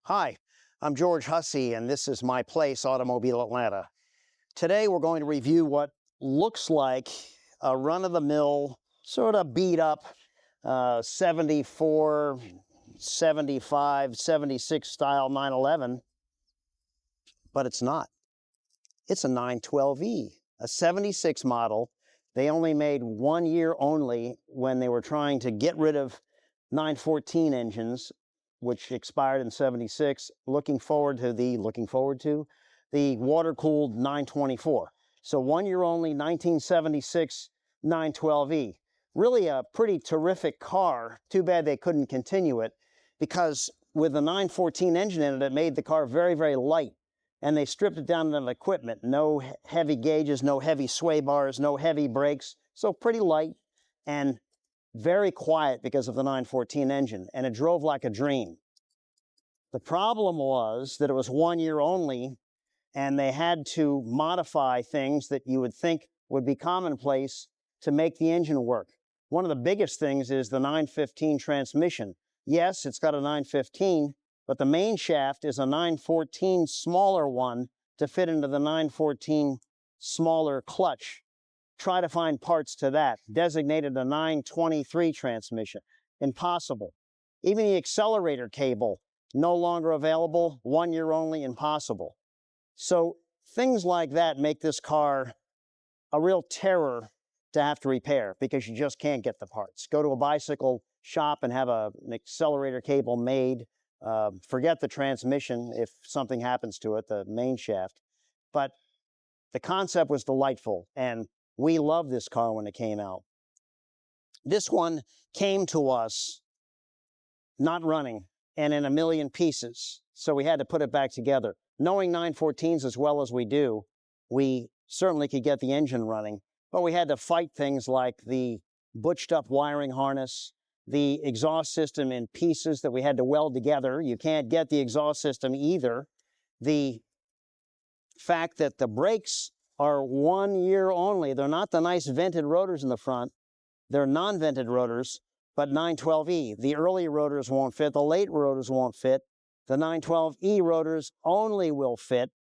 Hi, I'm George Hussey, and this is My Place, Automobile Atlanta. Today we're going to review what looks like a run-of-the-mill, sort of beat-up 74, 75, 76 style 911, but it's not. It's a 912E, a 76 model. They only made 1 year only when they were trying to get rid of 914 engines, which expired in 76, looking forward to the water-cooled 924. So 1 year only, 1976 912E. Really a pretty terrific car. Too bad they couldn't continue it, because with the 914 engine in it, it made the car very, very light. And they stripped it down to equipment. No heavy gauges, no heavy sway bars, no heavy brakes. So pretty light and very quiet because of the 914 engine. And it drove like a dream. The problem was that it was 1 year only, and they had to modify things that you would think would be commonplace to make the engine work. One of the biggest things is the 915 transmission. Yes, it's got a 915, but the main shaft is a 914 smaller one to fit into the 914 smaller clutch. Try to find parts to that. Designated a 923 transmission. Impossible. Even the accelerator cable, no longer available, 1 year only, impossible. So things like that make this car a real terror to have to repair, because you just can't get the parts. Go to a bicycle shop and have an accelerator cable made. Forget the transmission if something happens to it, the main shaft. But the concept was delightful, and we loved this car when it came out. This one came to us not running and in a million pieces, so we had to put it back together. Knowing 914s as well as we do, we certainly could get the engine running, but we had to fight things like the butched up wiring harness, the exhaust system in pieces that we had to weld together. You can't get the exhaust system either. The fact that the brakes are 1 year only. They're not the nice vented rotors in the front. They're non-vented rotors, but 912E. The early rotors won't fit. The late rotors won't fit. The 912E rotors only will fit,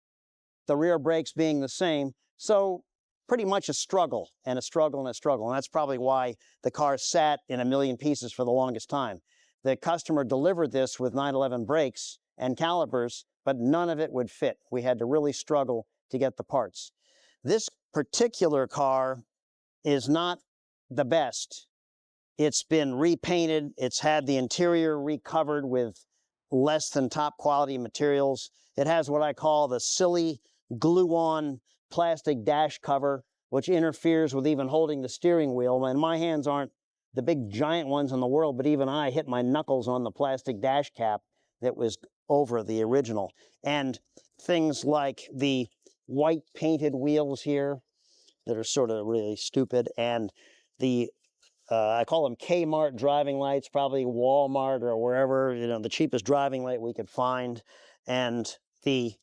the rear brakes being the same. So pretty much a struggle and a struggle and a struggle. And that's probably why the car sat in a million pieces for the longest time. The customer delivered this with 911 brakes and calipers, but none of it would fit. We had to really struggle to get the parts. This particular car is not the best. It's been repainted. It's had the interior recovered with less than top quality materials. It has what I call the silly glue-on plastic dash cover, which interferes with even holding the steering wheel. And my hands aren't the big giant ones in the world, but even I hit my knuckles on the plastic dash cap that was over the original. And things like the white painted wheels here that are sort of really stupid, and the I call them Kmart driving lights, probably Walmart or wherever, the cheapest driving light we could find, and the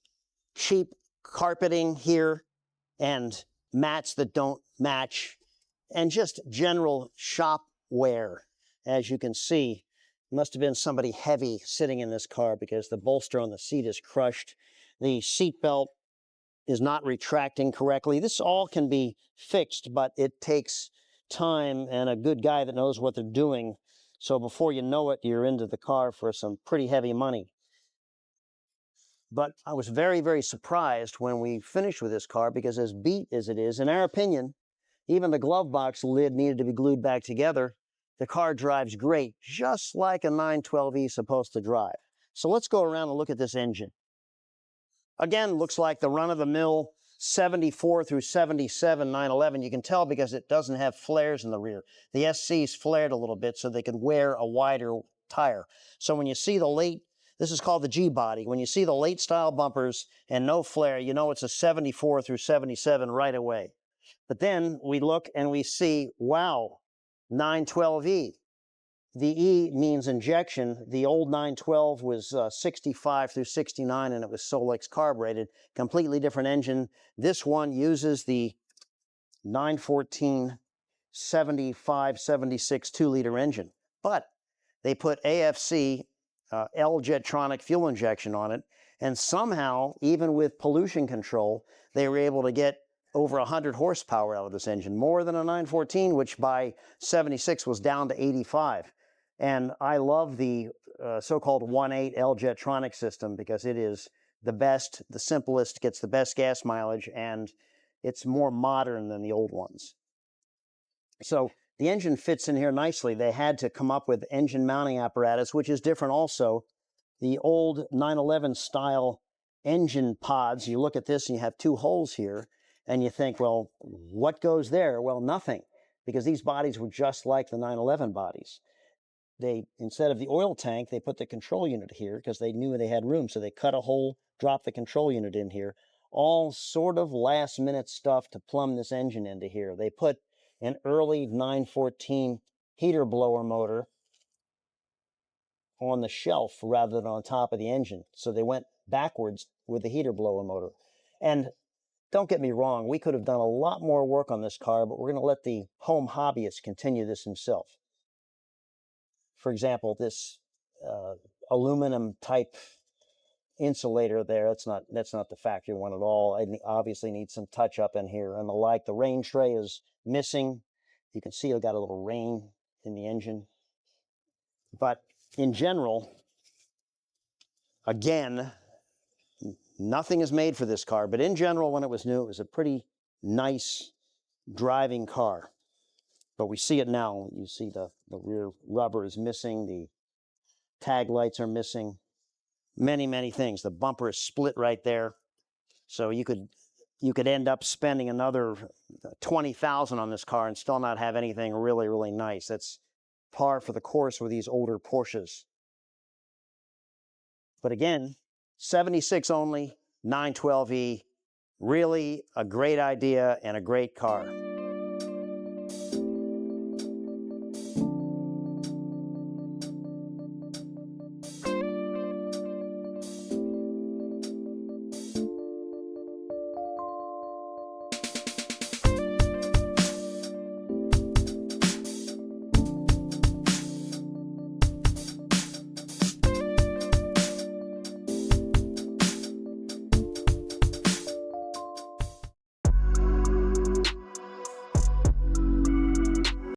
cheap carpeting here, and mats that don't match, and just general shop wear. As you can see, must have been somebody heavy sitting in this car, because the bolster on the seat is crushed. The seat belt is not retracting correctly. This all can be fixed, but it takes time and a good guy that knows what they're doing. So before you know it, you're into the car for some pretty heavy money. But I was very, very surprised when we finished with this car, because as beat as it is, in our opinion, even the glove box lid needed to be glued back together. The car drives great, just like a 912E is supposed to drive. So let's go around and look at this engine. Again, looks like the run-of-the-mill 74 through 77 911. You can tell because it doesn't have flares in the rear. The SC's flared a little bit so they could wear a wider tire. So when you see the late, this is called the G-body. When you see the late style bumpers and no flare, you know it's a 74 through 77 right away. But then we look and we see, wow, 912E. The E means injection. The old 912 was 65 through 69, and it was Solex carbureted. Completely different engine. This one uses the 914 75, 76 2-liter engine. But they put AFC L-Jetronic fuel injection on it. And somehow, even with pollution control, they were able to get over 100 horsepower out of this engine, more than a 914, which by 76 was down to 85. And I love the so-called 1.8 L-Jetronic system because it is the best, the simplest, gets the best gas mileage, and it's more modern than the old ones. So the engine fits in here nicely. They had to come up with engine mounting apparatus, which is different also. The old 911 style engine pods, you look at this and you have two holes here, and you think, well, what goes there? Well, nothing, because these bodies were just like the 911 bodies. They, instead of the oil tank, they put the control unit here because they knew they had room. So they cut a hole, dropped the control unit in here. All sort of last minute stuff to plumb this engine into here. They put an early 914 heater blower motor on the shelf rather than on top of the engine. So they went backwards with the heater blower motor. And don't get me wrong, we could have done a lot more work on this car, but we're going to let the home hobbyist continue this himself. For example, this aluminum type insulator there, that's not the factory one at all. It obviously needs some touch up in here and the like. The rain tray is missing. You can see it got a little rain in the engine. But in general, again, nothing is made for this car, but in general, when it was new, it was a pretty nice driving car. But we see it now. You see the rear rubber is missing. The tag lights are missing. Many, many things. The bumper is split right there. So you could end up spending another $20,000 on this car and still not have anything really, really nice. That's par for the course with these older Porsches. But again, 76 only, 912E, really a great idea and a great car.